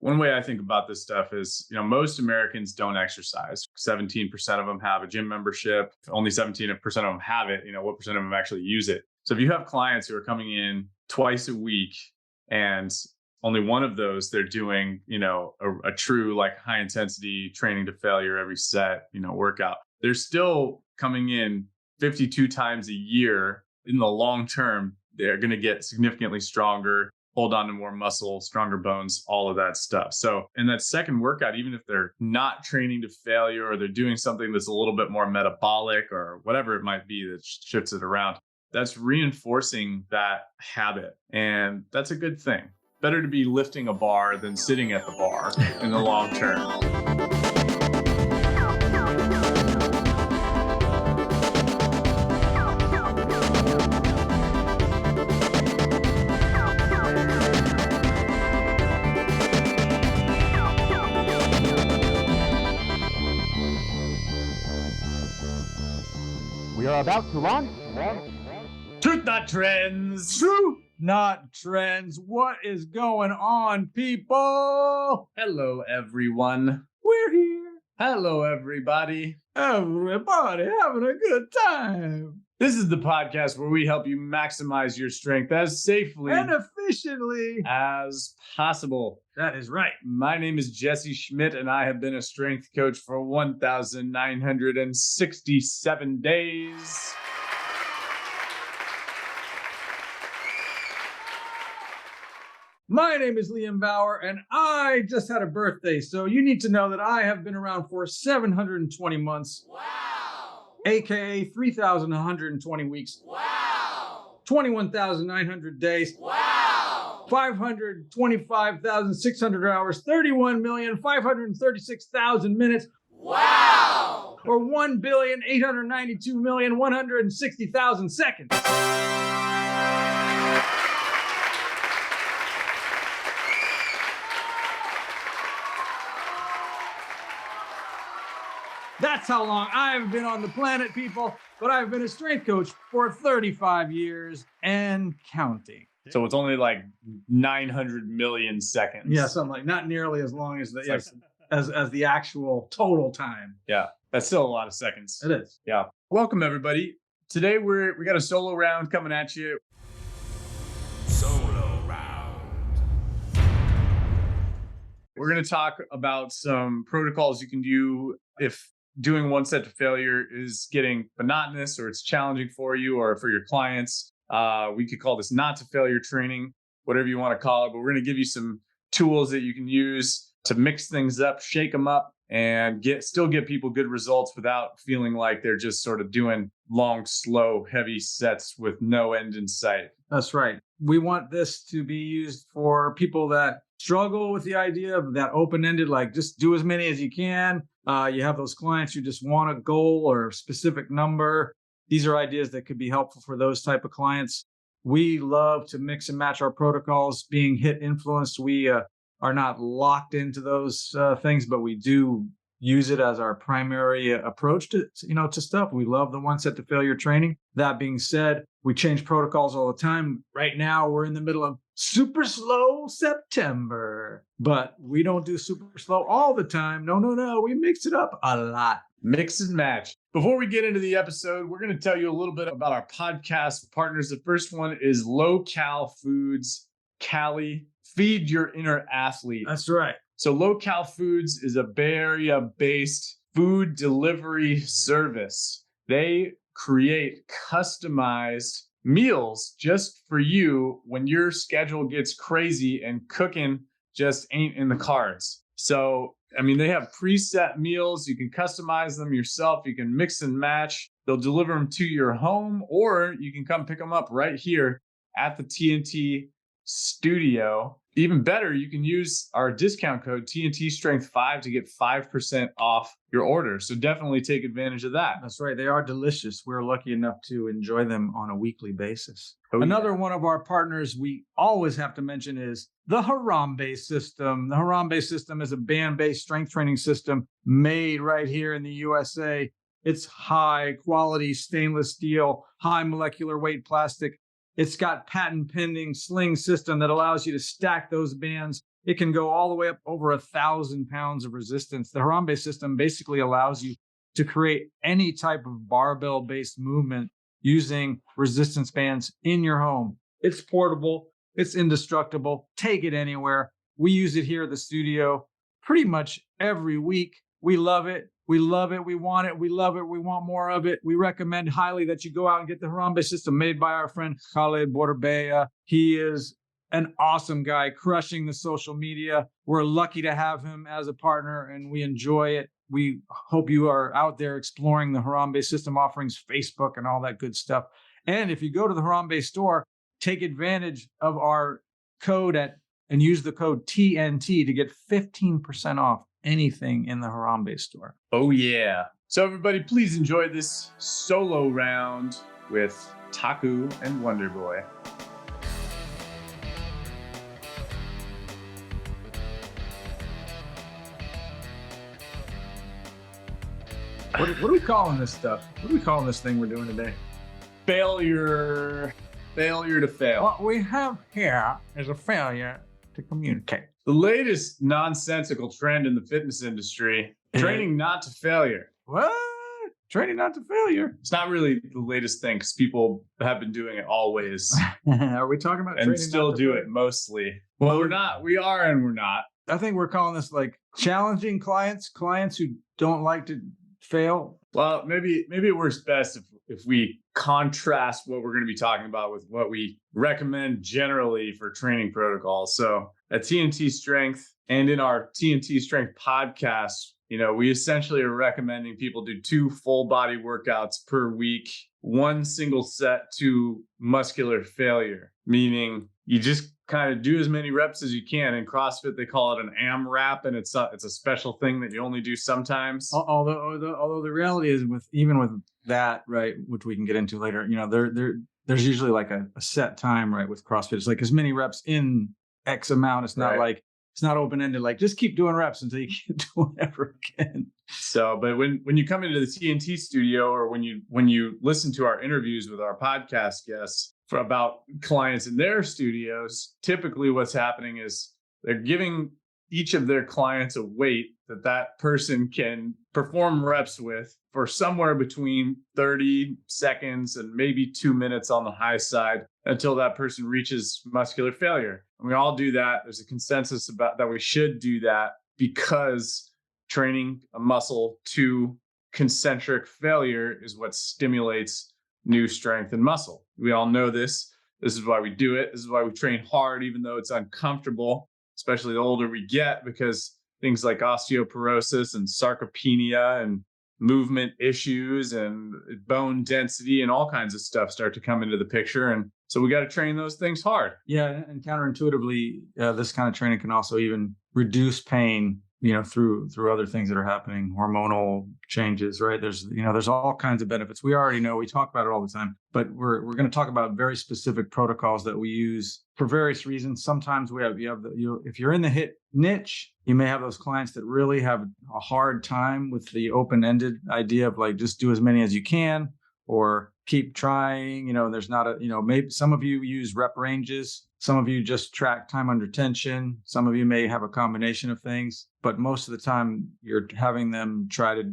One way I think about this stuff is, most Americans don't exercise. 17% of them have a gym membership. Only 17% of them have it. What percent of them actually use it? So if you have clients who are coming in twice a week and only one of those, they're doing, a true like high intensity training to failure every set, workout. They're still coming in 52 times a year. In the long term, they're going to get significantly stronger, hold on to more muscle, stronger bones, all of that stuff. So in that second workout, even if they're not training to failure or they're doing something that's a little bit more metabolic or whatever it might be that shifts it around, that's reinforcing that habit. And that's a good thing. Better to be lifting a bar than sitting at the bar in the long term. We are about to launch Truth Not Trends. Truth Not Trends. What is going on, people? Hello, everyone. We're here. Hello, everybody. Everybody having a good time. This is the podcast where we help you maximize your strength as safely and efficiently as possible. That is right. My name is Jesse Schmidt, and I have been a strength coach for 1,967 days. My name is Liam Bauer, and I just had a birthday, so you need to know that I have been around for 720 months. Wow! AKA 3,120 weeks. Wow! 21,900 days. Wow! 525,600 hours. 31,536,000 minutes. Wow! Or 1,892,160,000 seconds. That's how long I've been on the planet, people. But I've been a strength coach for 35 years and counting. So it's only like 900 million seconds. Yeah, something like not nearly as long as as the actual total time. Yeah, that's still a lot of seconds. It is. Yeah. Welcome, everybody. Today we got a solo round coming at you. Solo round. We're going to talk about some protocols you can do if doing one set to failure is getting monotonous or it's challenging for you or for your clients. We could call this not to failure training, whatever you want to call it, but we're going to give you some tools that you can use to mix things up, shake them up, and still get people good results without feeling like they're just sort of doing long, slow, heavy sets with no end in sight. That's right. We want this to be used for people that struggle with the idea of that open-ended, like just do as many as you can. You have those clients who just want a goal or a specific number. These are ideas that could be helpful for those type of clients. We love to mix and match our protocols. Being HIIT influenced, we are not locked into those things, but we do use it as our primary approach to stuff. We love the one set to failure training. That being said, we change protocols all the time. Right now, we're in the middle of super slow September, but we don't do super slow all the time. No. We mix it up a lot. Mix and match. Before we get into the episode, we're going to tell you a little bit about our podcast partners. The first one is Low Cal Foods, Cali. Feed your inner athlete. That's right. So Low Cal Foods is a Bay Area-based food delivery service. They create customized meals just for you when your schedule gets crazy and cooking just ain't in the cards. So, they have preset meals. You can customize them yourself. You can mix and match. They'll deliver them to your home, or you can come pick them up right here at the TNT studio. Even better, you can use our discount code TNT Strength 5 to get 5% off your order. So definitely take advantage of that. That's right. They are delicious. We're lucky enough to enjoy them on a weekly basis. Oh, Another one of our partners we always have to mention is the Harambee System. The Harambee System is a band-based strength training system made right here in the USA. It's high quality stainless steel, high molecular weight plastic. It's got patent pending sling system that allows you to stack those bands It can go all the way up over 1,000 pounds of resistance. The Harambee system basically allows you to create any type of barbell-based movement using resistance bands in your home. It's portable. It's indestructible. Take it anywhere. We use it here at the studio pretty much every week. We love it. We love it. We want it. We love it. We want more of it. We recommend highly that you go out and get the Harambee system made by our friend Khaled Borbeya. He is an awesome guy, crushing the social media. We're lucky to have him as a partner, and we enjoy it. We hope you are out there exploring the Harambee system offerings, Facebook, and all that good stuff. And if you go to the Harambee store, take advantage of our code and use the code TNT to get 15% off anything in the Harambee store. Oh, yeah. So everybody, please enjoy this solo round with Taku and Wonder Boy. What are we calling this stuff? What are we calling this thing we're doing today? Failure to fail. What we have here is a failure to communicate. The latest nonsensical trend in the fitness industry, training not to failure. What? Training not to failure? It's not really the latest thing because people have been doing it always Are we talking about and training still not to do failure? it mostly. Well, we're not. We are and we're not. I think we're calling this like challenging clients who don't like to fail. Well, maybe it works best if we contrast what we're going to be talking about with what we recommend generally for training protocols. So at TNT Strength and in our TNT Strength podcast, we essentially are recommending people do 2 full body workouts per week, 1 single set to muscular failure, meaning you just kind of do as many reps as you can. In CrossFit, they call it an AMRAP, and it's a special thing that you only do sometimes. Although the reality is even with that, right, which we can get into later, there's usually like a set time, right, with CrossFit. It's like as many reps in X amount. It's not like it's not open-ended, like just keep doing reps until you can't do whatever again. So, but when you come into the TNT studio or when you listen to our interviews with our podcast guests about clients in their studios, typically what's happening is they're giving each of their clients a weight that person can perform reps with for somewhere between 30 seconds and maybe 2 minutes on the high side until that person reaches muscular failure. And we all do that. There's a consensus about that we should do that because training a muscle to concentric failure is what stimulates new strength and muscle. We all know this. This is why we do it. This is why we train hard, even though it's uncomfortable, especially the older we get, because things like osteoporosis and sarcopenia and movement issues and bone density and all kinds of stuff start to come into the picture. And so we got to train those things hard. Yeah. And counterintuitively, this kind of training can also even reduce pain, through other things that are happening, hormonal changes, right? There's all kinds of benefits. We already know, we talk about it all the time, but we're going to talk about very specific protocols that we use for various reasons. Sometimes if you're in the HIIT niche, you may have those clients that really have a hard time with the open-ended idea of like, just do as many as you can or keep trying. There's not maybe some of you use rep ranges. Some of you just track time under tension. Some of you may have a combination of things, but most of the time you're having them try to,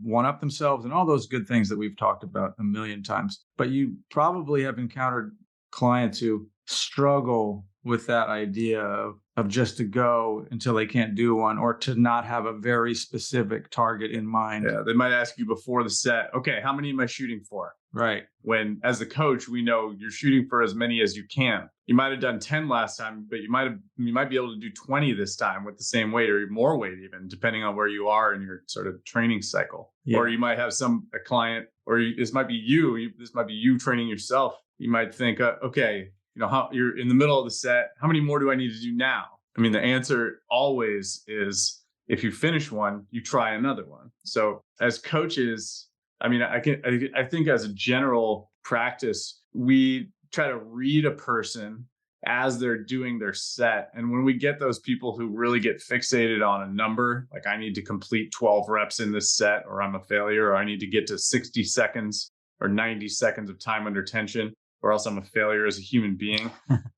one up themselves and all those good things that we've talked about a million times. But you probably have encountered clients who struggle with that idea of just to go until they can't do one or to not have a very specific target in mind. Yeah, they might ask you before the set, okay, how many am I shooting for? Right. When as a coach, we know you're shooting for as many as you can. You might have done 10 last time, but you might be able to do 20 this time with the same weight or more weight, even depending on where you are in your sort of training cycle. Yeah. Or you might have a client, or this might be you training yourself. You might think, okay, how you're in the middle of the set. How many more do I need to do now? I mean, the answer always is if you finish one, you try another one. So as coaches, I mean, I think as a general practice, we try to read a person as they're doing their set. And when we get those people who really get fixated on a number, like I need to complete 12 reps in this set, or I'm a failure, or I need to get to 60 seconds or 90 seconds of time under tension, or else I'm a failure as a human being,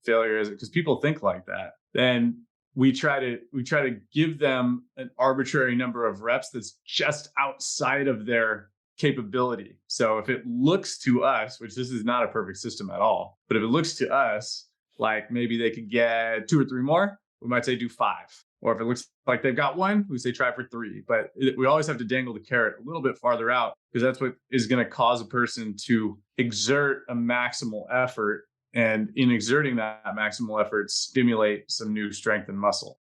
because people think like that. Then we try to give them an arbitrary number of reps that's just outside of their capability. So if it looks to us, which this is not a perfect system at all, but if it looks to us like maybe they could get 2 or 3 more, we might say do 5. Or if it looks like they've got 1, we say try for 3. But we always have to dangle the carrot a little bit farther out, because that's what is going to cause a person to exert a maximal effort. And in exerting that maximal effort, stimulate some new strength and muscle.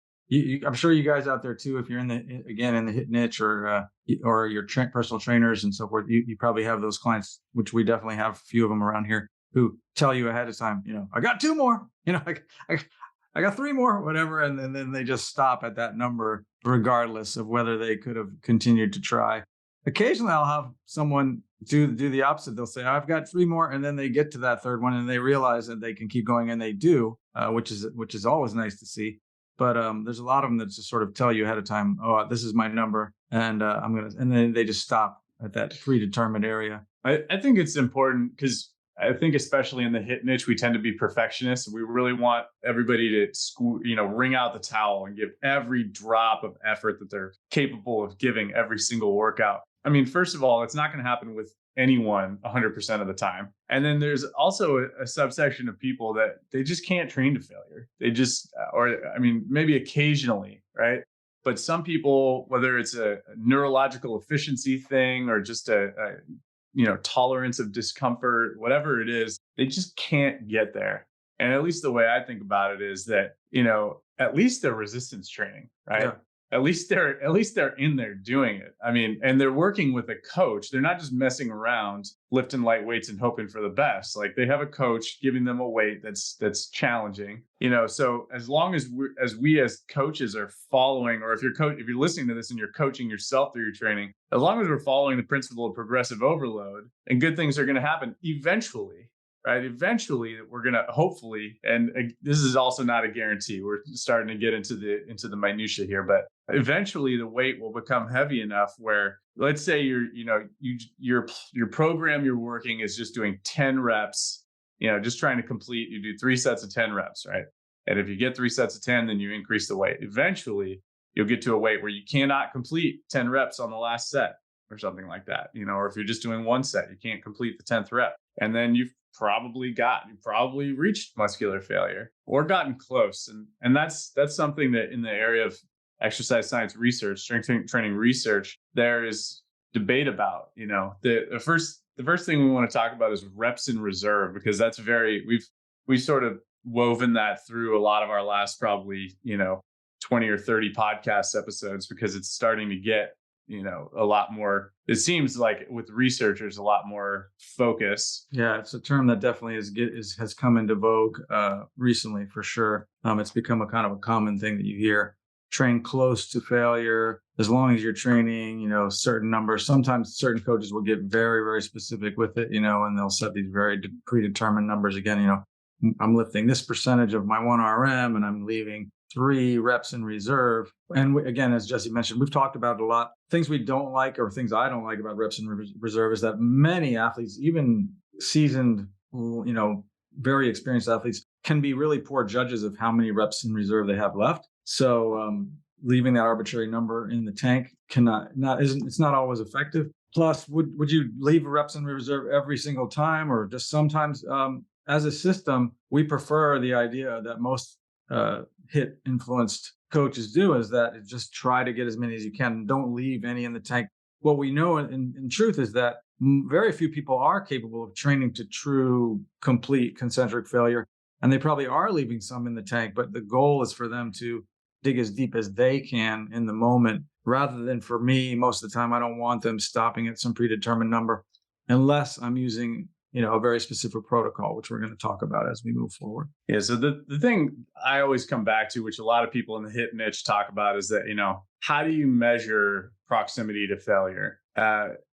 I'm sure you guys out there too, if you're in the hit niche or your personal trainers and so forth, you probably have those clients, which we definitely have a few of them around here, who tell you ahead of time, I got 2 more, I got 3 more, whatever. And then they just stop at that number, regardless of whether they could have continued to try. Occasionally I'll have someone do the opposite. They'll say, I've got 3 more. And then they get to that 3rd one and they realize that they can keep going, and they do, which is always nice to see. But there's a lot of them that just sort of tell you ahead of time, oh, this is my number, and and then they just stop at that predetermined area. I think it's important, because I think especially in the hit niche, we tend to be perfectionists. We really want everybody to wring out the towel and give every drop of effort that they're capable of giving every single workout. I mean, first of all, it's not going to happen with anyone 100% of the time. And then there's also a subsection of people that they just can't train to failure. They just, maybe occasionally, right? But some people, whether it's a neurological efficiency thing or just a tolerance of discomfort, whatever it is, they just can't get there. And at least the way I think about it is that, at least they're resistance training, right? Yeah. At least they're in there doing it. I mean, and they're working with a coach. They're not just messing around, lifting light weights and hoping for the best. Like, they have a coach giving them a weight that's challenging. So as long as we as coaches are following, or if you're listening to this and you're coaching yourself through your training, as long as we're following the principle of progressive overload, and good things are going to happen eventually. Right. Eventually, we're going to hopefully, and this is also not a guarantee. We're starting to get into the minutia here, but eventually the weight will become heavy enough where, let's say your program you're working is just doing 10 reps, just trying to complete, you do 3 sets of 10 reps, right? And if you get 3 sets of 10, then you increase the weight. Eventually, you'll get to a weight where you cannot complete 10 reps on the last set or something like that, or if you're just doing 1 set, you can't complete the 10th rep. And then you've probably reached muscular failure or gotten close. And that's something that in the area of exercise science research, strength training research, there is debate about. The first thing we want to talk about is reps in reserve, because that's we've sort of woven that through a lot of our last probably 20 or 30 podcast episodes, because it's starting to get a lot more, it seems like with researchers, a lot more focus. Yeah, it's a term that definitely has come into vogue recently, for sure. It's become a kind of a common thing that you hear. Train close to failure, as long as you're training, certain numbers. Sometimes certain coaches will get very, very specific with it, and they'll set these very predetermined numbers. Again, I'm lifting this percentage of my 1 RM and I'm leaving 3 reps in reserve. And again, as Jesse mentioned, we've talked about it a lot. Things we don't like, or things I don't like about reps in reserve, is that many athletes, even seasoned, very experienced athletes, can be really poor judges of how many reps in reserve they have left. So leaving that arbitrary number in the tank it's not always effective. Plus, would you leave reps in reserve every single time, or just sometimes? As a system, we prefer the idea that most HIIT influenced coaches do, is that just try to get as many as you can. Don't leave any in the tank. What we know in truth is that very few people are capable of training to true, complete concentric failure. And they probably are leaving some in the tank, but the goal is for them to dig as deep as they can in the moment, rather than, for me, most of the time, I don't want them stopping at some predetermined number unless I'm using a very specific protocol, which we're going to talk about as we move forward. Yeah. So the thing I always come back to, which a lot of people in the HIIT niche talk about, is that, how do you measure proximity to failure?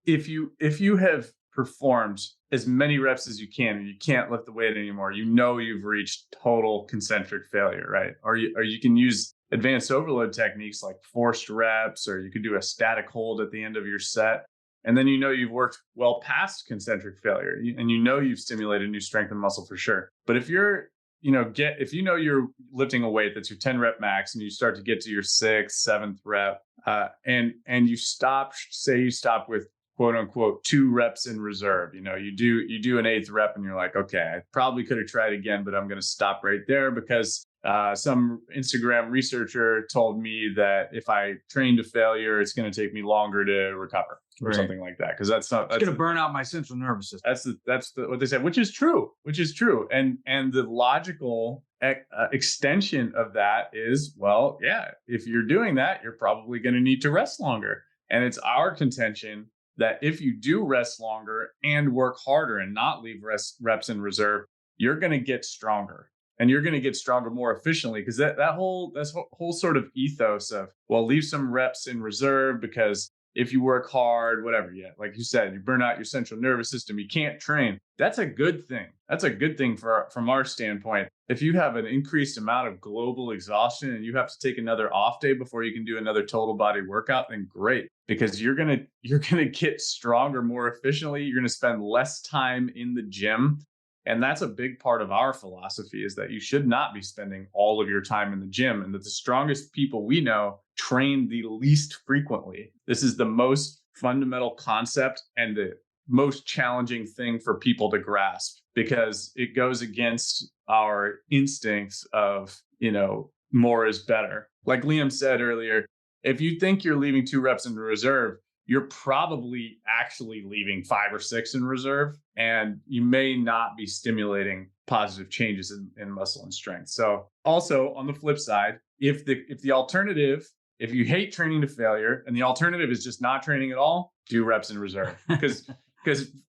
If you have performed as many reps as you can and you can't lift the weight anymore, you've reached total concentric failure, right? Or you can use advanced overload techniques like forced reps, or you could do a static hold at the end of your set. And then you've worked well past concentric failure, and you've stimulated new strength and muscle for sure. But if you're if you're lifting a weight that's your 10 rep max and you start to get to your 6th, 7th rep, and you stop with quote unquote 2 reps in reserve. You do an 8th rep and you're like, okay, I probably could have tried again, but I'm going to stop right there because some Instagram researcher told me that if I train to failure, it's going to take me longer to recover or something like that. Because that's going to burn out my central nervous system. That's what they said, which is true. And the logical extension of that is, well, yeah, if you're doing that, you're probably going to need to rest longer. And it's our contention that if you do rest longer and work harder and not leave reps in reserve, you're going to get stronger. And you're going to get stronger more efficiently, because that whole sort of ethos of, well, leave some reps in reserve because if you work hard, whatever, like you said, you burn out your central nervous system, you can't train. That's a good thing. That's a good thing from our standpoint. If you have an increased amount of global exhaustion and you have to take another off day before you can do another total body workout, then great, because you're gonna get stronger more efficiently. You're gonna spend less time in the gym. And that's a big part of our philosophy, is that you should not be spending all of your time in the gym, and that the strongest people we know train the least frequently. This is the most fundamental concept and the most challenging thing for people to grasp, because it goes against our instincts of, more is better. Like Liam said earlier, if you think you're leaving 2 reps in reserve, you're probably actually leaving 5 or 6 in reserve, and you may not be stimulating positive changes in muscle and strength. So also on the flip side, if the alternative, if you hate training to failure and the alternative is just not training at all, do reps in reserve, because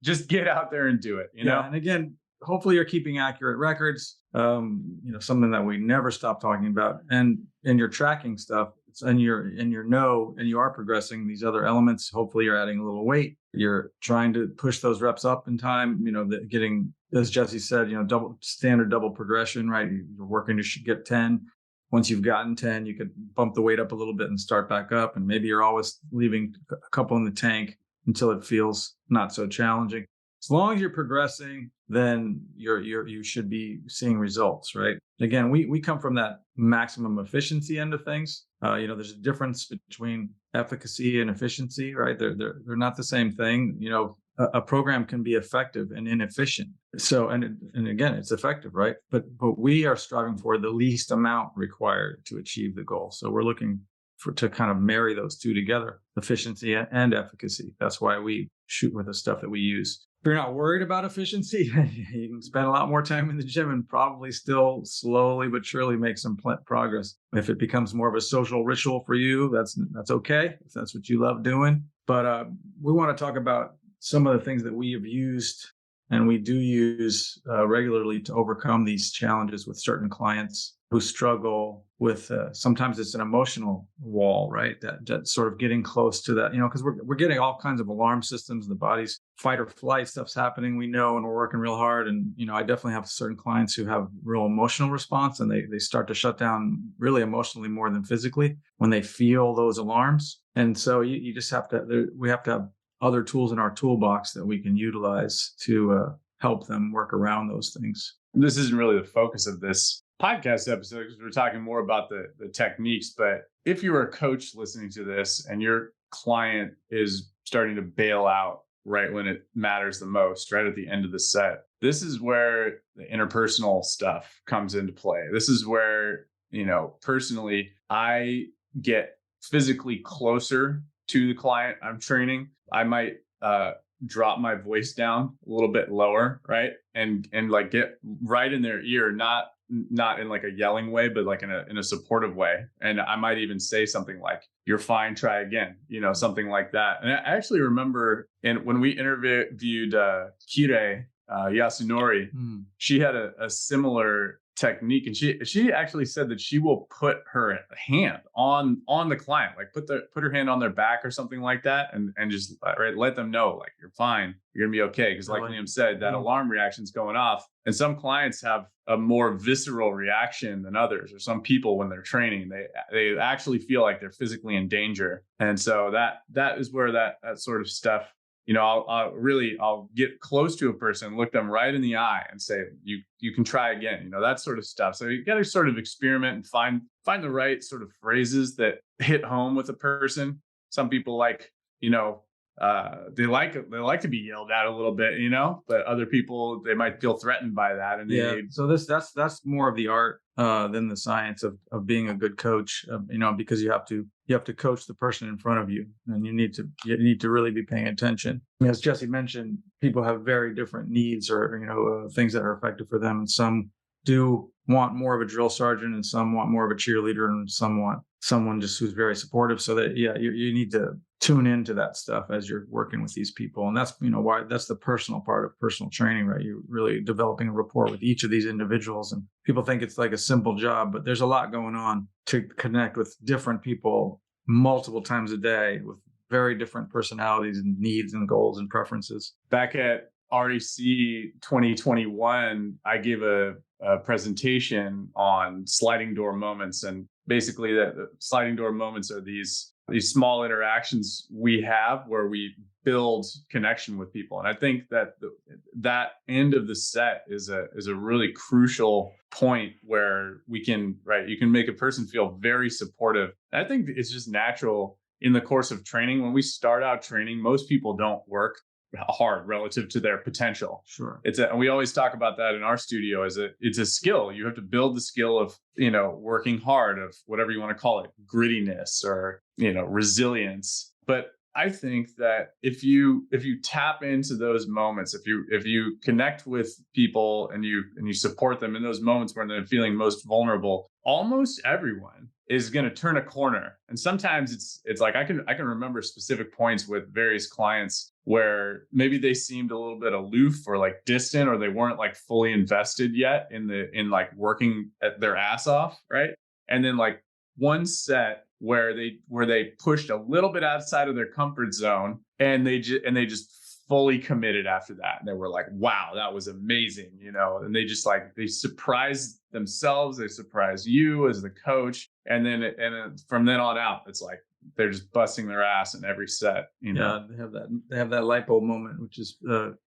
just get out there and do it, know? And again, hopefully you're keeping accurate records, something that we never stop talking about, and you're tracking stuff. And you are progressing these other elements. Hopefully you're adding a little weight. You're trying to push those reps up in time, getting, as Jesse said, standard double progression, right? You're working to get 10. Once you've gotten 10, you could bump the weight up a little bit and start back up. And maybe you're always leaving a couple in the tank until it feels not so challenging. As long as you're progressing, then you should be seeing results, right? Again, we come from that maximum efficiency end of things. There's a difference between efficacy and efficiency, right? They're not the same thing. A program can be effective and inefficient. So, and again, it's effective, right? But we are striving for the least amount required to achieve the goal. So we're looking to kind of marry those two together, efficiency and efficacy. That's why we shoot with the stuff that we use. If you're not worried about efficiency, you can spend a lot more time in the gym and probably still slowly but surely make some progress. If it becomes more of a social ritual for you, that's okay, if that's what you love doing. But we want to talk about some of the things that we have used and we do use regularly to overcome these challenges with certain clients who struggle with, sometimes it's an emotional wall, right? That sort of getting close to that, because we're getting all kinds of alarm systems, the body's fight or flight stuff's happening, we know, and we're working real hard. And, I definitely have certain clients who have real emotional response, and they start to shut down really emotionally more than physically when they feel those alarms. And so you just have to, we have to have other tools in our toolbox that we can utilize to help them work around those things. This isn't really the focus of this podcast episode, because we're talking more about the techniques. But if you're a coach listening to this and your client is starting to bail out right when it matters the most, right at the end of the set, this is where the interpersonal stuff comes into play. This is where, personally, I get physically closer to the client I'm training. I might drop my voice down a little bit lower, right? And like get right in their ear, not in like a yelling way, but like in a supportive way. And I might even say something like, "You're fine, try again," something like that. And I actually remember when we interviewed Kire Yasunori, she had a similar technique, and she actually said that she will put her hand on the client, like put her hand on their back or something like that, and just let them know, like, you're fine, you're gonna be okay, because like Liam said, that alarm reaction's going off. And some clients have a more visceral reaction than others, or some people, when they're training, they actually feel like they're physically in danger. And so that is where that sort of stuff I'll get close to a person, look them right in the eye and say, you can try again, that sort of stuff. So you got to sort of experiment and find the right sort of phrases that hit home with a person. Some people like, they like to be yelled at a little bit, but other people, they might feel threatened by that. And so that's more of the art than the science of being a good coach, because you have to coach the person in front of you, and you need to really be paying attention. As Jesse mentioned, people have very different needs or things that are effective for them, and some do want more of a drill sergeant, and some want more of a cheerleader, and some want someone just who's very supportive. So that you need to tune into that stuff as you're working with these people. And that's why that's the personal part of personal training, right? You're really developing a rapport with each of these individuals, and people think it's like a simple job, but there's a lot going on to connect with different people multiple times a day with very different personalities and needs and goals and preferences. Back at REC 2021, I gave a presentation on sliding door moments, and basically the sliding door moments are these small interactions we have where we build connection with people. And I think that that end of the set is a really crucial point where you can make a person feel very supportive. And I think it's just natural in the course of training. When we start out training, most people don't work hard relative to their potential. Sure. And we always talk about that in our studio it's a skill. You have to build the skill of, working hard, of whatever you want to call it, grittiness or, resilience. But I think that if you tap into those moments, if you connect with people and you support them in those moments when they're feeling most vulnerable, almost everyone is going to turn a corner. And sometimes it's like I can remember specific points with various clients where maybe they seemed a little bit aloof or like distant, or they weren't like fully invested yet in like working at their ass off, right? And then like one set where they pushed a little bit outside of their comfort zone, and they just fully committed after that. And they were like, wow, that was amazing, and they just they surprised themselves, they surprised you as the coach. And then from then on out, it's like they're just busting their ass in every set. Yeah, they have that light bulb moment, which is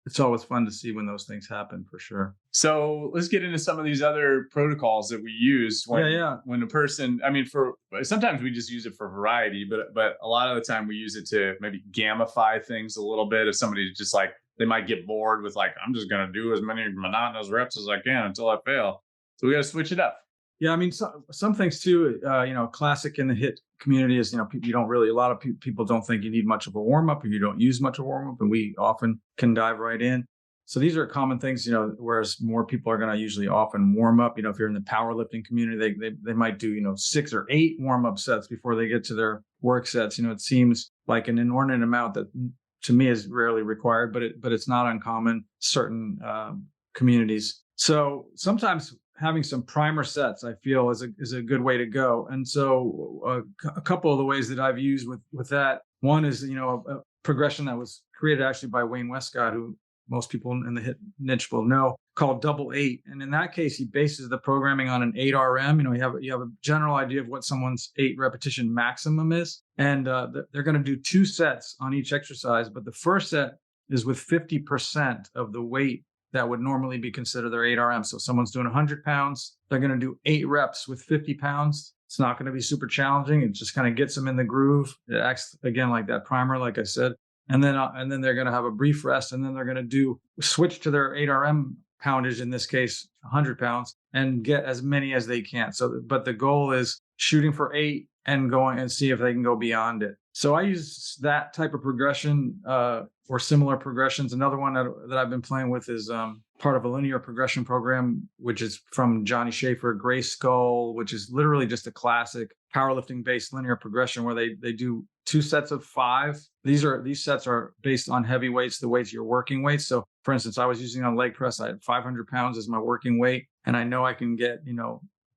it's always fun to see when those things happen, for sure. So let's get into some of these other protocols that we use when a person, sometimes we just use it for variety, but a lot of the time we use it to maybe gamify things a little bit. If somebody just they might get bored with I'm just going to do as many monotonous reps as I can until I fail. So we got to switch it up. Yeah, some things too, classic in the HIIT community is, a lot of people don't think you need much of a warm up, or you don't use much of a warm up, and we often can dive right in. So these are common things, whereas more people are going to usually often warm up. If you're in the powerlifting community, they might do, 6 or 8 warm up sets before they get to their work sets. It seems like an inordinate amount that to me is rarely required, but it's not uncommon, certain communities. So sometimes having some primer sets, I feel, is a good way to go. And so a couple of the ways that I've used with that, one is, a progression that was created actually by Wayne Westcott, who most people in the HIIT niche will know, called Double 8. And in that case, he bases the programming on an 8 RM. You have a general idea of what someone's 8 repetition maximum is. And they're going to do 2 sets on each exercise. But the first set is with 50% of the weight that would normally be considered their 8 RM. So someone's doing 100 pounds, they're going to do 8 reps with 50 pounds. It's not going to be super challenging. It just kind of gets them in the groove. It acts again like that primer, like I said. And then they're going to have a brief rest, and then they're going to switch to their 8 RM poundage, in this case, 100 pounds, and get as many as they can. So, but the goal is shooting for 8 and going and see if they can go beyond it. So I use that type of progression or similar progressions. Another one that I've been playing with is part of a linear progression program, which is from Johnny Schaefer, Gray Skull, which is literally just a classic powerlifting-based linear progression where they do 2 sets of 5. These sets are based on heavy weights, the weights you're working weights. So for instance, I was using on leg press, I had 500 pounds as my working weight, and I know I can get,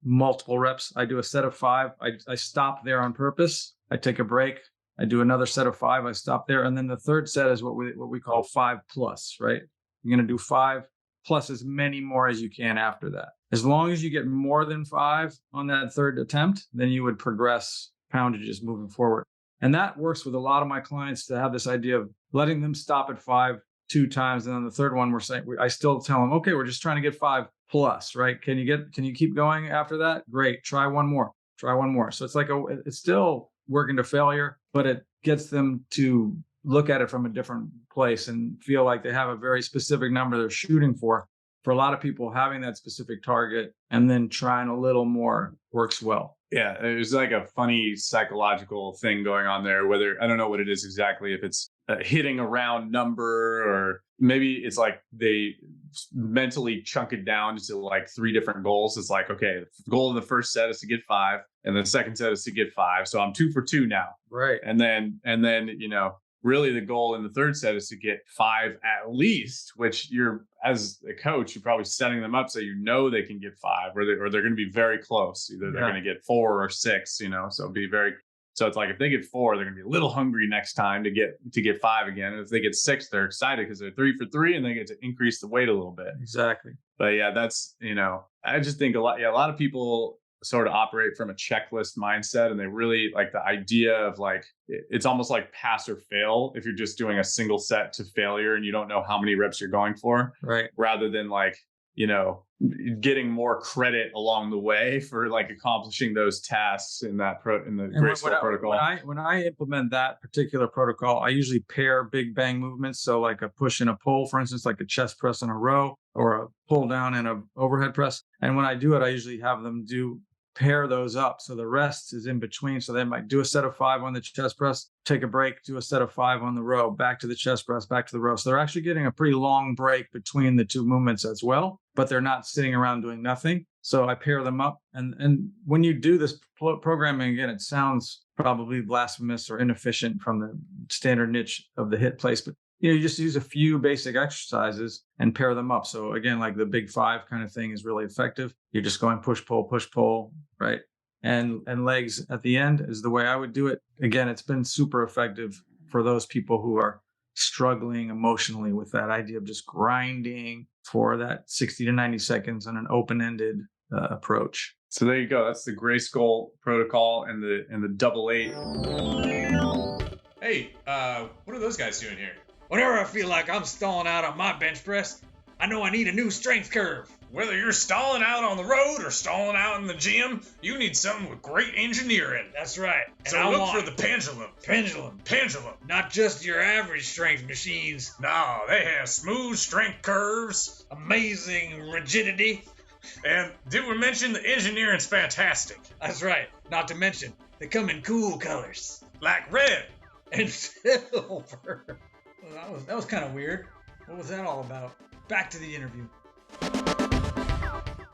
multiple reps. I do a set of 5. I stop there on purpose. I take a break. I do another set of 5. I stop there. And then the third set is what we call 5 plus, right? You're going to do 5 plus as many more as you can after that. As long as you get more than 5 on that third attempt, then you would progress poundages moving forward. And that works with a lot of my clients to have this idea of letting them stop at 5 2 times. And then the third one, I still tell them, okay, we're just trying to get 5 plus, right? Can you keep going after that? Great. Try one more. So it's it's still working to failure, but it gets them to look at it from a different place and feel like they have a very specific number they're shooting for. For a lot of people, having that specific target and then trying a little more works well. Yeah, there's like a funny psychological thing going on there, whether I don't know what it is exactly, if it's hitting a round number, or maybe it's like they mentally chunk it down to like 3 different goals. It's like, okay, the goal of the first set is to get 5, and the second set is to get 5. So I'm 2 for 2 now. Right. And then, really the goal in the third set is to get 5 at least, which you're, as a coach, you're probably setting them up so they can get 5, or they're going to be very close. Either they're going to get 4 or 6, so it's like if they get 4, they're going to be a little hungry next time to get 5 again. And if they get 6, they're excited because they're 3 for 3 and they get to increase the weight a little bit. Exactly. But yeah, that's, I just think a lot of people sort of operate from a checklist mindset, and they really like the idea of like, it's almost like pass or fail if you're just doing a single set to failure and you don't know how many reps you're going for, right? Rather than like, getting more credit along the way for like accomplishing those tasks in the great skill protocol. When I implement that particular protocol, I usually pair big bang movements. So like a push and a pull, for instance, like a chest press in a row, or a pull down and a overhead press. And when I do it, I usually have them pair those up. So the rest is in between. So they might do a set of 5 on the chest press, take a break, do a set of 5 on the row, back to the chest press, back to the row. So they're actually getting a pretty long break between the 2 movements as well, but they're not sitting around doing nothing. So I pair them up. And when you do this programming, again, it sounds probably blasphemous or inefficient from the standard niche of the hit place, but you just use a few basic exercises and pair them up. So again, like the big 5 kind of thing is really effective. You're just going push, pull, right? And legs at the end is the way I would do it. Again, it's been super effective for those people who are struggling emotionally with that idea of just grinding for that 60 to 90 seconds on an open-ended approach. So there you go. That's the gray skull protocol and the double 8. Hey, what are those guys doing here? Whenever I feel like I'm stalling out on my bench press, I know I need a new strength curve. Whether you're stalling out on the road or stalling out in the gym, you need something with great engineering. That's right. And So look for the pendulum. Pendulum. Not just your average strength machines. No, they have smooth strength curves. Amazing rigidity. And did we mention the engineering's fantastic? That's right. Not to mention, they come in cool colors. Like red. And silver. That was kind of weird. What was that all about? Back to the interview.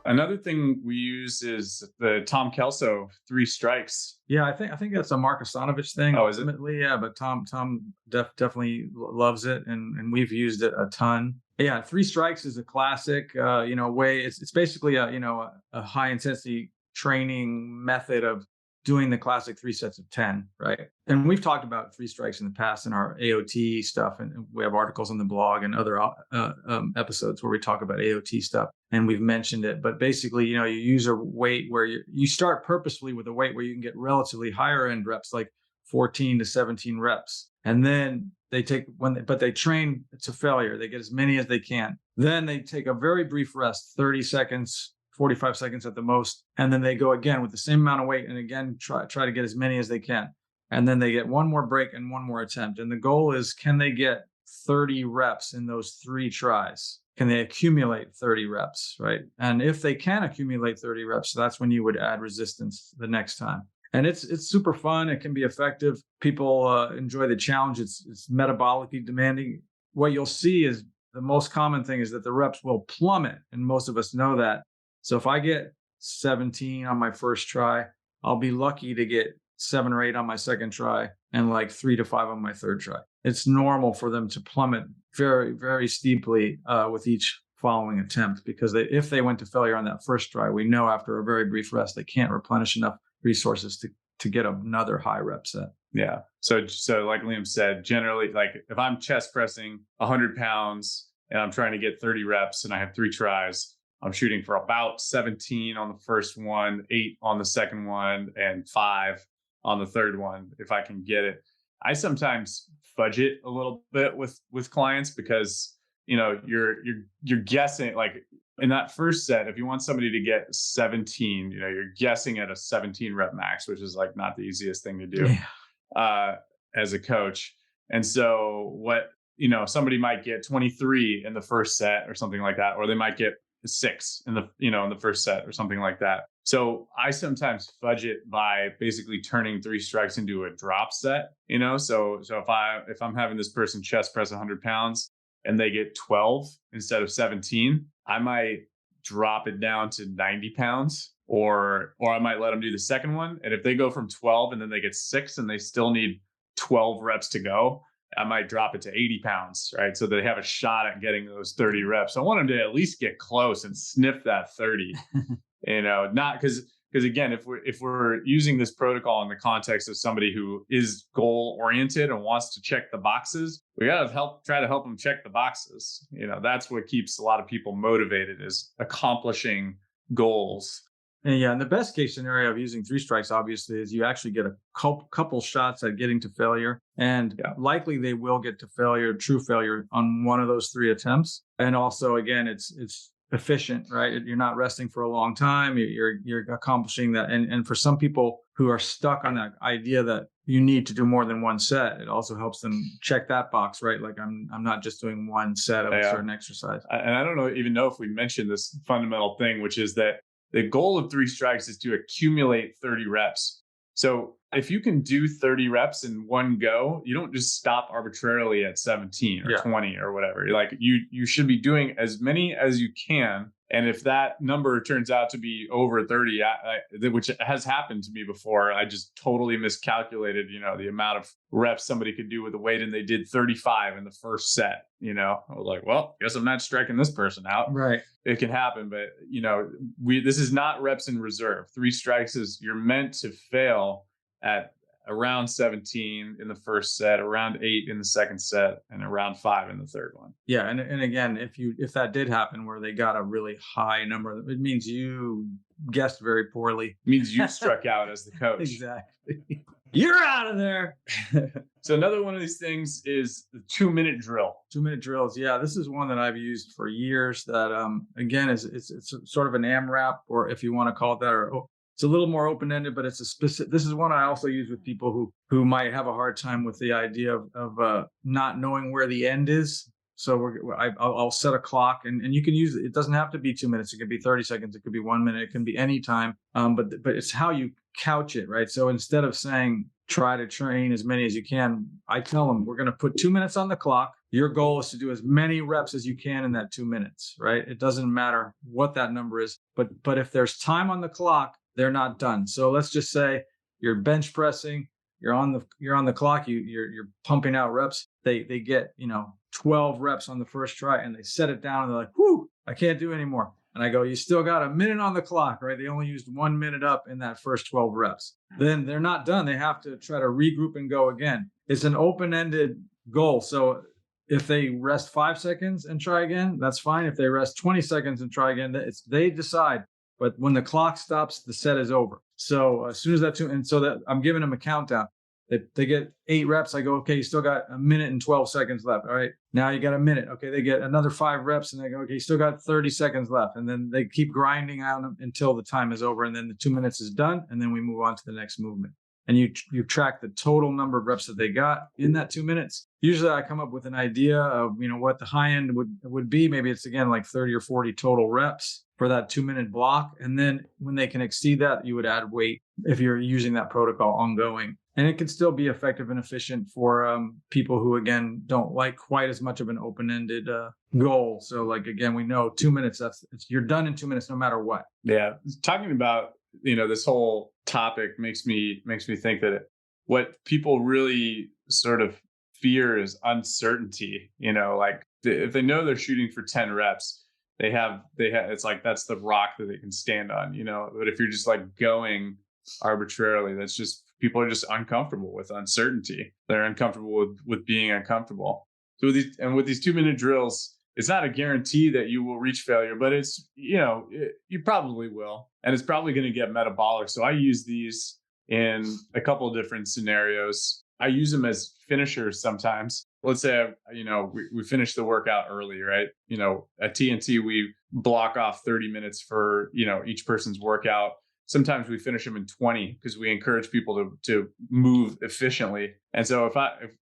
Another thing we use is the Tom Kelso 3 strikes. Yeah, I think that's a Mark Asanovich thing. Oh, is it? Ultimately, yeah, but Tom definitely loves it, and we've used it a ton. Yeah, 3 strikes is a classic. Way it's basically a high intensity training method of doing the classic 3 sets of 10, right? And we've talked about 3 strikes in the past in our AOT stuff, and we have articles on the blog and other episodes where we talk about AOT stuff, and we've mentioned it. But basically, you use a weight where you start purposefully with a weight where you can get relatively higher end reps, like 14 to 17 reps, and then they train to failure. They get as many as they can. Then they take a very brief rest, 30 seconds. 45 seconds at the most. And then they go again with the same amount of weight and again, try to get as many as they can. And then they get one more break and one more attempt. And the goal is, can they get 30 reps in those 3 tries? Can they accumulate 30 reps, right? And if they can accumulate 30 reps, that's when you would add resistance the next time. And it's super fun. It can be effective. People enjoy the challenge. It's metabolically demanding. What you'll see is the most common thing is that the reps will plummet. And most of us know that. So if I get 17 on my first try, I'll be lucky to get 7 or 8 on my second try and like 3 to 5 on my third try. It's normal for them to plummet very, very steeply with each following attempt, because if they went to failure on that first try, we know after a very brief rest, they can't replenish enough resources to get another high rep set. Yeah. So like Liam said, generally, like if I'm chest pressing 100 pounds and I'm trying to get 30 reps and I have 3 tries, I'm shooting for about 17 on the first one, 8 on the second one, and 5 on the third one if I can get it. I sometimes fudge it a little bit with clients because you're guessing, like in that first set, if you want somebody to get 17, you're guessing at a 17 rep max, which is like not the easiest thing to do as a coach. And so somebody might get 23 in the first set or something like that, or they might get 6 in the first set or something like that. So I sometimes fudge it by basically turning 3 strikes into a drop set, so if I'm having this person chest press 100 pounds and they get 12 instead of 17, I might drop it down to 90 pounds, or I might let them do the second one. And if they go from 12 and then they get 6 and they still need 12 reps to go, I might drop it to 80 pounds, right? So they have a shot at getting those 30 reps. I want them to at least get close and sniff that 30, not because again, if we're using this protocol in the context of somebody who is goal oriented and wants to check the boxes, we got to try to help them check the boxes. That's what keeps a lot of people motivated, is accomplishing goals. And the best case scenario of using 3 strikes, obviously, is you actually get a couple shots at getting to failure. And likely they will get to failure, true failure, on one of those 3 attempts. And also, again, it's efficient, right? You're not resting for a long time. You're accomplishing that. And for some people who are stuck on that idea that you need to do more than one set, it also helps them check that box, right? Like I'm not just doing one set of a certain exercise. And I don't even know if we mentioned this fundamental thing, which is that the goal of 3 strikes is to accumulate 30 reps. So if you can do 30 reps in one go, you don't just stop arbitrarily at 17 or 20 or whatever. Like you should be doing as many as you can. And if that number turns out to be over 30, which has happened to me before, I just totally miscalculated, the amount of reps somebody could do with the weight, and they did 35 in the first set. I was like, well, guess I'm not striking this person out. Right. It can happen, but this is not reps in reserve. 3 strikes is you're meant to fail at around 17 in the first set, around 8 in the second set, and around 5 in the third one. Yeah, and again, if that did happen where they got a really high number, it means you guessed very poorly. It means you struck out as the coach. Exactly. You're out of there. So another one of these things is the 2-minute drill. 2-minute drills. Yeah, this is one that I've used for years. That again it's sort of an AMRAP, or if you want to call it that, or it's a little more open-ended, but it's a specific. This is one I also use with people who might have a hard time with the idea of not knowing where the end is. So I'll set a clock, and you can use it. It doesn't have to be 2 minutes. It could be 30 seconds. It could be 1 minute. It can be any time. But it's how you couch it, right? So instead of saying try to train as many as you can, I tell them we're going to put 2 minutes on the clock. Your goal is to do as many reps as you can in that 2 minutes, right? It doesn't matter what that number is, but if there's time on the clock, they're not done. So let's just say you're bench pressing, you're on the clock, you're pumping out reps. They get 12 reps on the first try, and they set it down and they're like, whoo, I can't do anymore. And I go, you still got a minute on the clock, right? They only used 1 minute up in that first 12 reps. Then they're not done. They have to try to regroup and go again. It's an open-ended goal. So if they rest 5 seconds and try again, that's fine. If they rest 20 seconds and try again, they decide. But when the clock stops, the set is over. So as soon as that I'm giving them a countdown. They get 8 reps. I go, okay, you still got 1 minute and 12 seconds left. All right, now you got a minute. Okay, they get another 5 reps, and they go, okay, you still got 30 seconds left. And then they keep grinding out until the time is over, and then the 2 minutes is done, and then we move on to the next movement. And you track the total number of reps that they got in that 2 minutes. Usually I come up with an idea of what the high end would be. Maybe it's again like 30 or 40 total reps for that 2 minute block. And then when they can exceed that, you would add weight if you're using that protocol ongoing. And it can still be effective and efficient for people who, again, don't like quite as much of an open-ended goal. So like, again, we know 2 minutes, you're done in 2 minutes no matter what. Yeah. Talking about, this whole topic makes me think that what people really sort of fear is uncertainty. Like if they know they're shooting for 10 reps, they have it's like that's the rock that they can stand on, but if you're just like going arbitrarily, that's just, people are just uncomfortable with uncertainty. They're uncomfortable with being uncomfortable. So with these 2 minute drills, it's not a guarantee that you will reach failure, but it's, you probably will. And it's probably going to get metabolic. So I use these in a couple of different scenarios. I use them as finishers sometimes. Let's say, we finish the workout early, right? At TNT, we block off 30 minutes for, each person's workout. Sometimes we finish them in 20 because we encourage people to move efficiently. And so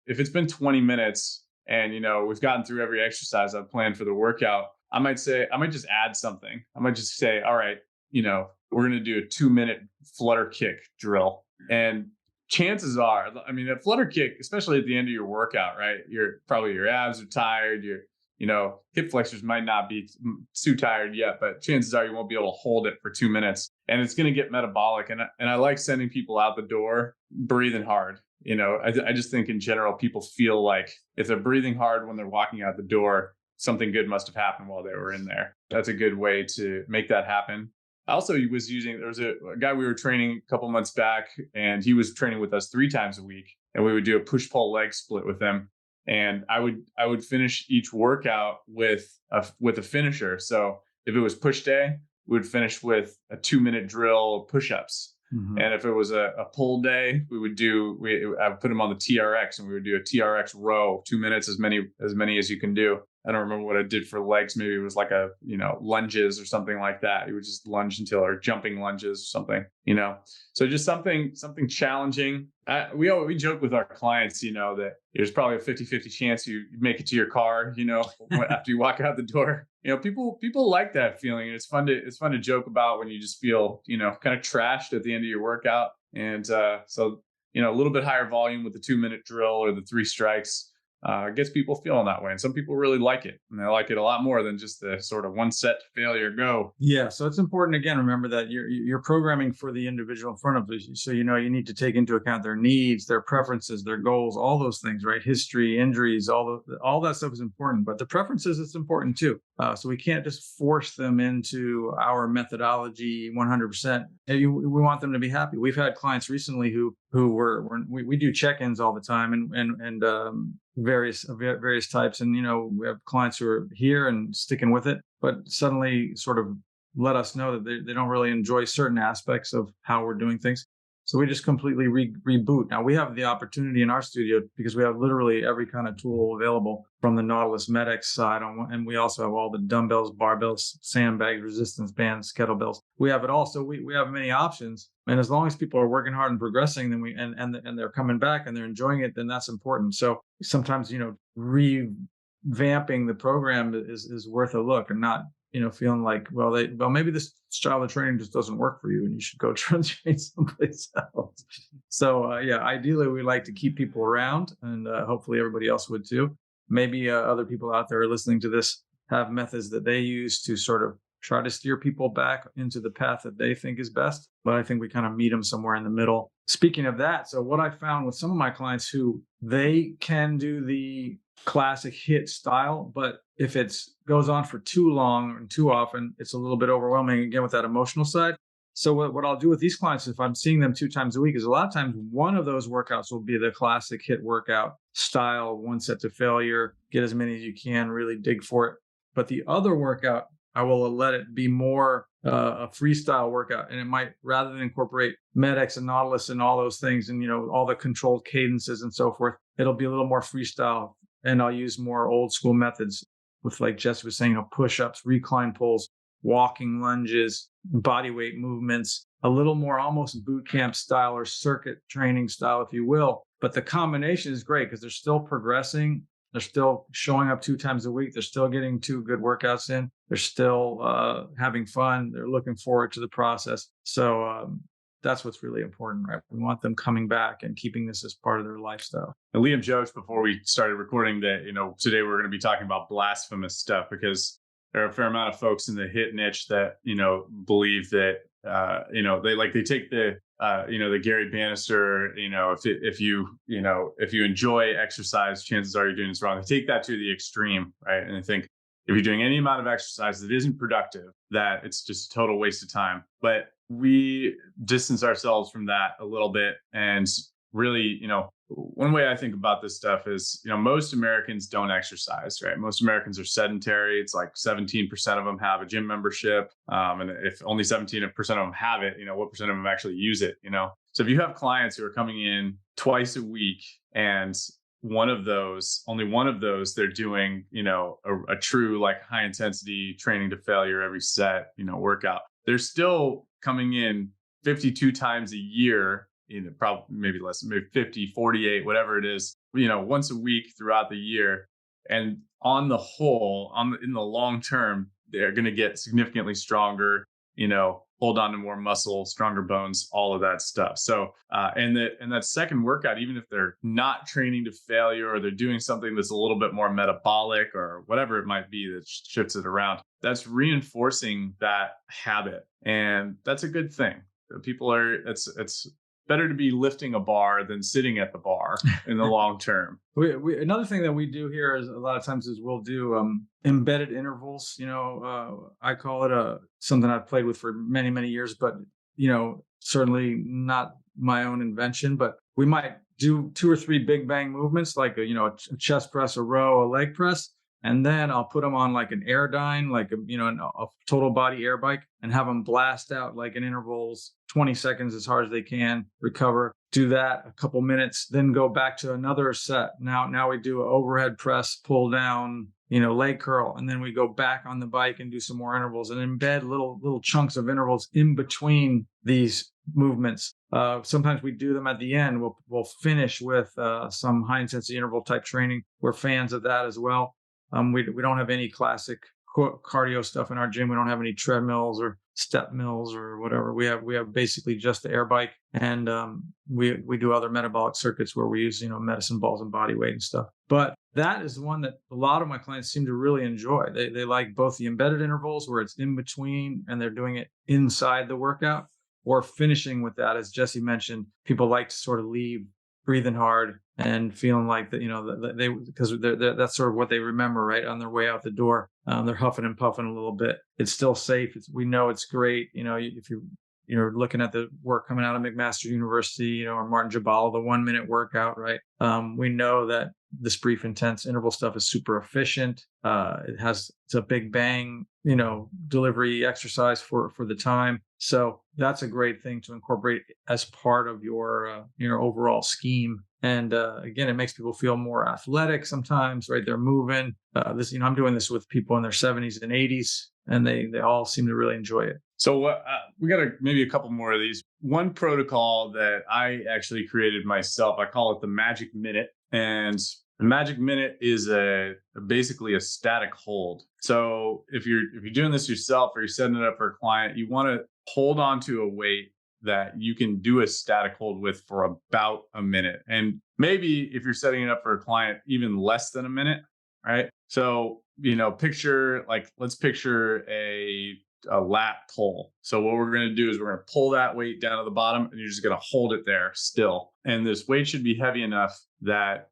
if it's been 20 minutes and, we've gotten through every exercise I've planned for the workout, I might just add something. I might just say, all right, we're going to do a 2-minute flutter kick drill. And chances are, a flutter kick, especially at the end of your workout, right? Your abs are tired. Your hip flexors might not be too tired yet, but chances are you won't be able to hold it for 2 minutes, and it's going to get metabolic. And I like sending people out the door breathing hard. I just think in general, people feel like if they're breathing hard when they're walking out the door, something good must have happened while they were in there. That's a good way to make that happen. I also there was a guy we were training a couple months back, and he was training with us 3 times a week, and we would do a push-pull leg split with him. And I would finish each workout with a finisher. So if it was push day, we would finish with a 2-minute drill of push-ups. Mm-hmm. And if it was a pull day, I would put him on the TRX, and we would do a TRX row, 2 minutes, as many as you can do. I don't remember what I did for legs. Maybe it was like lunges or something like that. You would just lunge or jumping lunges or something, So just something challenging. We joke with our clients, that there's probably a 50-50 chance you make it to your car, after you walk out the door. People like that feeling. It's fun to joke about when you just feel, kind of trashed at the end of your workout. And so a little bit higher volume with the 2-minute drill or the 3 strikes. Gets people feeling that way. And some people really like it. And they like it a lot more than just the sort of one set failure go. Yeah. So it's important, again, remember that you're programming for the individual in front of you. So, you need to take into account their needs, their preferences, their goals, all those things, right? History, injuries, all that stuff is important, but the preferences, it's important too. So we can't just force them into our methodology 100%. We want them to be happy. We've had clients recently who we do check-ins all the time and various types. And, we have clients who are here and sticking with it, but suddenly sort of let us know that they don't really enjoy certain aspects of how we're doing things. So we just completely reboot. Now we have the opportunity in our studio because we have literally every kind of tool available from the Nautilus MedX side and we also have all the dumbbells, barbells, sandbags, resistance bands, kettlebells. We have it all. So we have many options. And as long as people are working hard and progressing, then and they're coming back and they're enjoying it, then that's important. So sometimes, revamping the program is worth a look, and not, feeling like, maybe this style of training just doesn't work for you and you should go train someplace else. So ideally we like to keep people around, and hopefully everybody else would too. Maybe other people out there listening to this have methods that they use to sort of try to steer people back into the path that they think is best. But I think we kind of meet them somewhere in the middle. Speaking of that, so what I found with some of my clients who they can do the classic HIIT style, but if it goes on for too long and too often, it's a little bit overwhelming, again, with that emotional side. So what I'll do with these clients, if I'm seeing them 2 times a week, is a lot of times one of those workouts will be the classic HIIT workout style, 1 set to failure, get as many as you can, really dig for it. But the other workout, I will let it be more a freestyle workout. And it might, rather than incorporate MedX and Nautilus and all those things and, all the controlled cadences and so forth, it'll be a little more freestyle. And I'll use more old school methods with, like Jesse was saying, push-ups, recline pulls, walking lunges, body weight movements, a little more almost boot camp style or circuit training style, if you will. But the combination is great because they're still progressing. They're still showing up 2 times a week. They're still getting 2 good workouts in. They're still having fun. They're looking forward to the process. So that's what's really important, right? We want them coming back and keeping this as part of their lifestyle. And Liam joked before we started recording that, today we're going to be talking about blasphemous stuff because there are a fair amount of folks in the HIIT niche that, believe that, they take the Gary Bannister, if you enjoy exercise, chances are you're doing this wrong. They take that to the extreme, right? And I think if you're doing any amount of exercise that isn't productive, that it's just a total waste of time. But we distance ourselves from that a little bit, and really, one way I think about this stuff is, most Americans don't exercise, right? Most Americans are sedentary. It's like 17% of them have a gym membership. And if only 17% of them have it, what percent of them actually use it, So if you have clients who are coming in twice a week and only one of those, they're doing, a true like high intensity training to failure every set, workout. They're still coming in 52 times a year, probably maybe less, maybe 50, 48, whatever it is, once a week throughout the year. And on the whole, in the long term, they're going to get significantly stronger, hold on to more muscle, stronger bones, all of that stuff. So, and that second workout, even if they're not training to failure or they're doing something that's a little bit more metabolic or whatever it might be that shifts it around, that's reinforcing that habit. And that's a good thing. It's better to be lifting a bar than sitting at the bar in the long term. Another thing that we do here is a lot of times is we'll do embedded intervals. I call it something I've played with for many, many years, but certainly not my own invention. But we might do 2 or 3 big bang movements, like a chest press, a row, a leg press. And then I'll put them on like an Airdyne, like a total body air bike, and have them blast out like in intervals, 20 seconds as hard as they can, recover, do that a couple minutes, then go back to another set. Now we do an overhead press, pull down, leg curl, and then we go back on the bike and do some more intervals and embed little chunks of intervals in between these movements. Sometimes we do them at the end. We'll finish with some high intensity interval type training. We're fans of that as well. We don't have any classic cardio stuff in our gym. We don't have any treadmills or step mills or whatever. We have basically just the air bike, and we do other metabolic circuits where we use medicine balls and body weight and stuff. But that is one that a lot of my clients seem to really enjoy. They like both the embedded intervals where it's in between and they're doing it inside the workout, or finishing with that, as Jesse mentioned. People like to sort of leave breathing hard and feeling like that, because that's sort of what they remember, right? On their way out the door, they're huffing and puffing a little bit. It's still safe. We know it's great. If you're looking at the work coming out of McMaster University, or Martin Jabala, the 1 minute workout, right? We know that this brief, intense interval stuff is super efficient. It's a big bang, delivery exercise for the time. So that's a great thing to incorporate as part of your overall scheme. And again, it makes people feel more athletic sometimes, right? They're moving. I'm doing this with people in their 70s and 80s, and they all seem to really enjoy it. So we got maybe a couple more of these. One protocol that I actually created myself, I call it the Magic Minute. And the Magic Minute is basically a static hold. So if you're doing this yourself or you're setting it up for a client, you want to hold on to a weight that you can do a static hold with for about a minute. And maybe if you're setting it up for a client, even less than a minute, right? So, let's picture a lat pull. So what we're going to do is we're going to pull that weight down to the bottom, and you're just going to hold it there still. And this weight should be heavy enough that,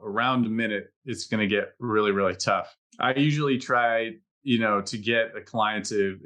around a minute, it's going to get really, really tough. I usually try, to get a client to,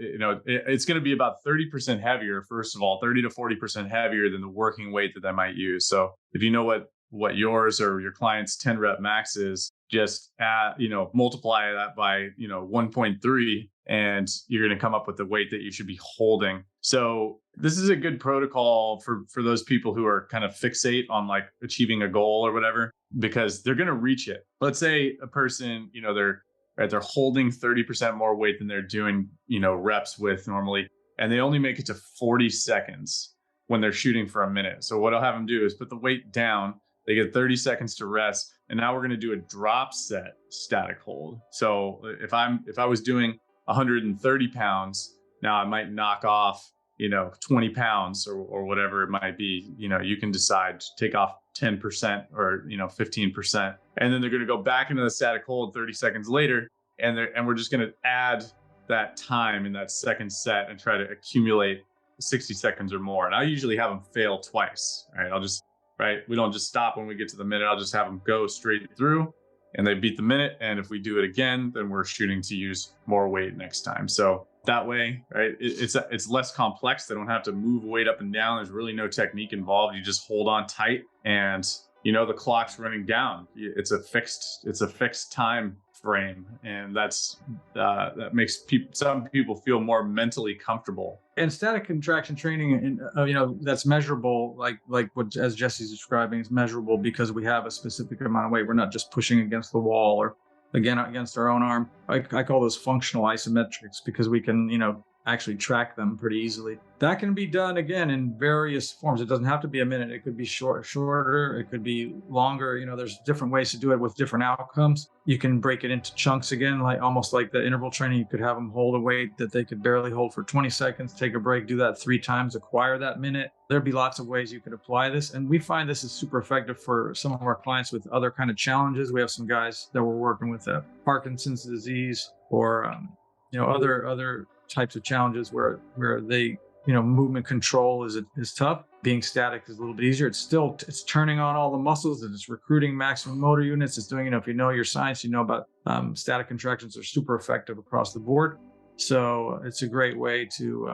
it's going to be about 30% heavier, first of all, 30 to 40% heavier than the working weight that I might use. So if you know what yours or your client's 10 rep max is, just multiply that by, 1.3, and you're going to come up with the weight that you should be holding. So this is a good protocol for those people who are kind of fixate on like achieving a goal or whatever, because they're going to reach it. Let's say a person, they're holding 30% more weight than they're doing, reps with normally, and they only make it to 40 seconds when they're shooting for a minute. So what I'll have them do is put the weight down. They get 30 seconds to rest. And now we're going to do a drop set static hold. So if I was doing 130 pounds, now I might knock off, 20 pounds or whatever it might be. You can decide to take off 10% or, 15%. And then they're going to go back into the static hold 30 seconds later. And we're just going to add that time in that second set and try to accumulate 60 seconds or more. And I usually have them fail twice, right? We don't just stop when we get to the minute. I'll just have them go straight through. and they beat the minute. And if we do it again, then we're shooting to use more weight next time. So that way, right, it's less complex. They don't have to move weight up and down. There's really no technique involved. You just hold on tight, and the clock's running down. It's a fixed time frame, and that makes some people feel more mentally comfortable. And static contraction training, that's measurable, like what, as Jesse's describing, is measurable because we have a specific amount of weight. We're not just pushing against the wall or again against our own arm. I call those functional isometrics because we can actually track them pretty easily. That can be done again in various forms. It doesn't have to be a minute. It could be shorter. It could be longer. There's different ways to do it with different outcomes. You can break it into chunks again, almost like the interval training. You could have them hold a weight that they could barely hold for 20 seconds, take a break, do that 3 times, acquire that minute. There'd be lots of ways you could apply this. And we find this is super effective for some of our clients with other kind of challenges. We have some guys that we're working with Parkinson's disease or, other types of challenges where they, movement control is tough. Being static is a little bit easier. It's turning on all the muscles and it's recruiting maximum motor units. It's doing, if you know your science, about static contractions are super effective across the board. So it's a great way to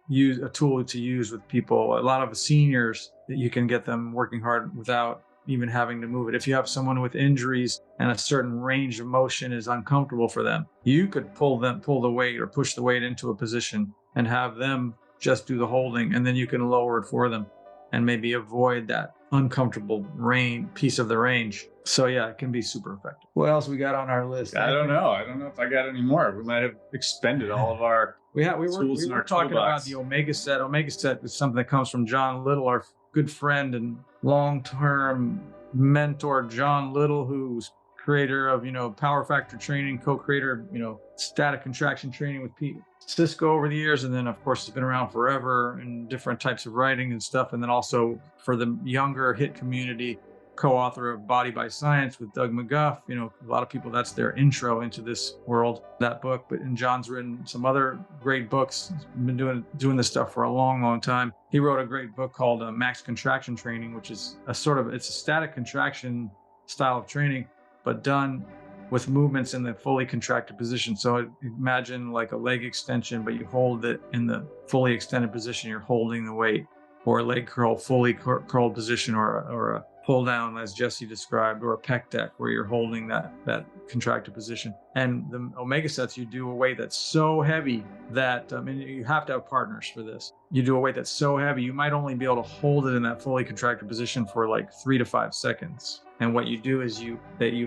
use a tool to use with people. A lot of seniors that you can get them working hard without even having to move it. If you have someone with injuries and a certain range of motion is uncomfortable for them, you could pull the weight or push the weight into a position and have them just do the holding, and then you can lower it for them and maybe avoid that uncomfortable piece of the range. So yeah, it can be super effective. What else we got on our list? I don't know if I got any more. We might have expended all of our we tools in were our talking toolbox. about the Omega Set. Omega Set is something that comes from John Little, our good friend and long-term mentor, John Little, who's creator of, Power Factor Training, co-creator, static contraction training with Pete Cisco over the years. And then, of course, it's been around forever in different types of writing and stuff. And then also for the younger HIIT community, co-author of Body by Science with Doug McGuff. A lot of people, that's their intro into this world, that book. And John's written some other great books. He's been doing this stuff for a long, long time. He wrote a great book called Max Contraction Training, which is it's a static contraction style of training, but done with movements in the fully contracted position. So imagine like a leg extension, but you hold it in the fully extended position. You're holding the weight, or a leg curl, fully curled position, or a pull down, as Jesse described, or a pec deck where you're holding that contracted position. And the Omega Sets, you do a weight that's so heavy that, you have to have partners for this. You do a weight that's so heavy, you might only be able to hold it in that fully contracted position for like 3 to 5 seconds. And what you do is you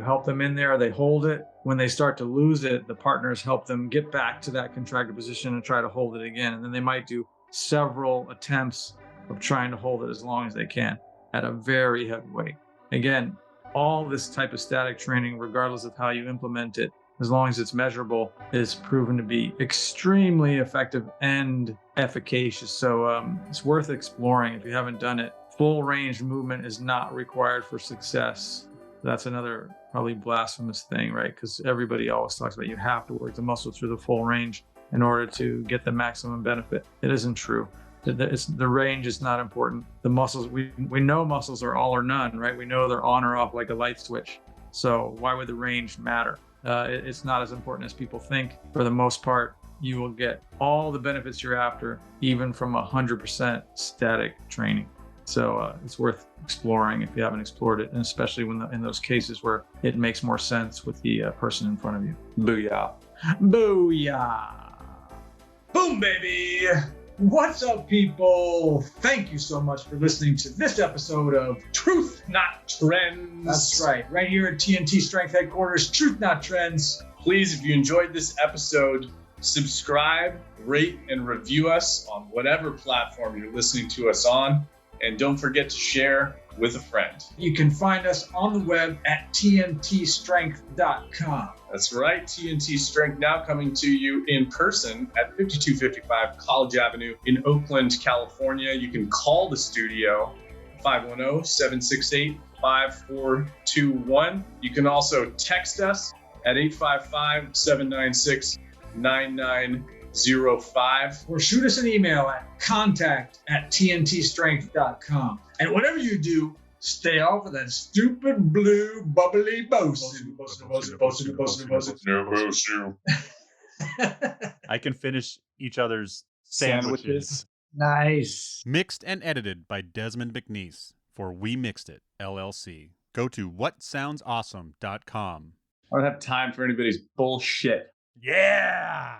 help them in there, they hold it. When they start to lose it, the partners help them get back to that contracted position and try to hold it again. And then they might do several attempts of trying to hold it as long as they can at a very heavy weight. Again, all this type of static training, regardless of how you implement it, as long as it's measurable, is proven to be extremely effective and efficacious. So it's worth exploring if you haven't done it. Full range movement is not required for success. That's another probably blasphemous thing, right? Because everybody always talks about you have to work the muscle through the full range in order to get the maximum benefit. It isn't true. The range is not important. The muscles, we know muscles are all or none, right? We know they're on or off like a light switch. So why would the range matter? It's not as important as people think. For the most part, you will get all the benefits you're after, even from 100% static training. So it's worth exploring if you haven't explored it, and especially in those cases where it makes more sense with the person in front of you. Booyah. Booyah. Boom, baby. What's up, people? Thank you so much for listening to this episode of Truth Not Trends. That's right here at TNT Strength Headquarters, Truth Not Trends. Please, if you enjoyed this episode, subscribe, rate, and review us on whatever platform you're listening to us on. And don't forget to share with a friend. You can find us on the web at tntstrength.com. That's right, TNT Strength now coming to you in person at 5255 College Avenue in Oakland, California. You can call the studio, 510-768-5421. You can also text us at 855-796-9905. Or shoot us an email at contact@tntstrength.com. And whatever you do, Stay off of that stupid blue bubbly bosu. I can finish each other's sandwiches. Nice. Mixed and edited by Desmond McNeese for We Mixed It, LLC. Go to whatsoundsawesome.com. I don't have time for anybody's bullshit. Yeah!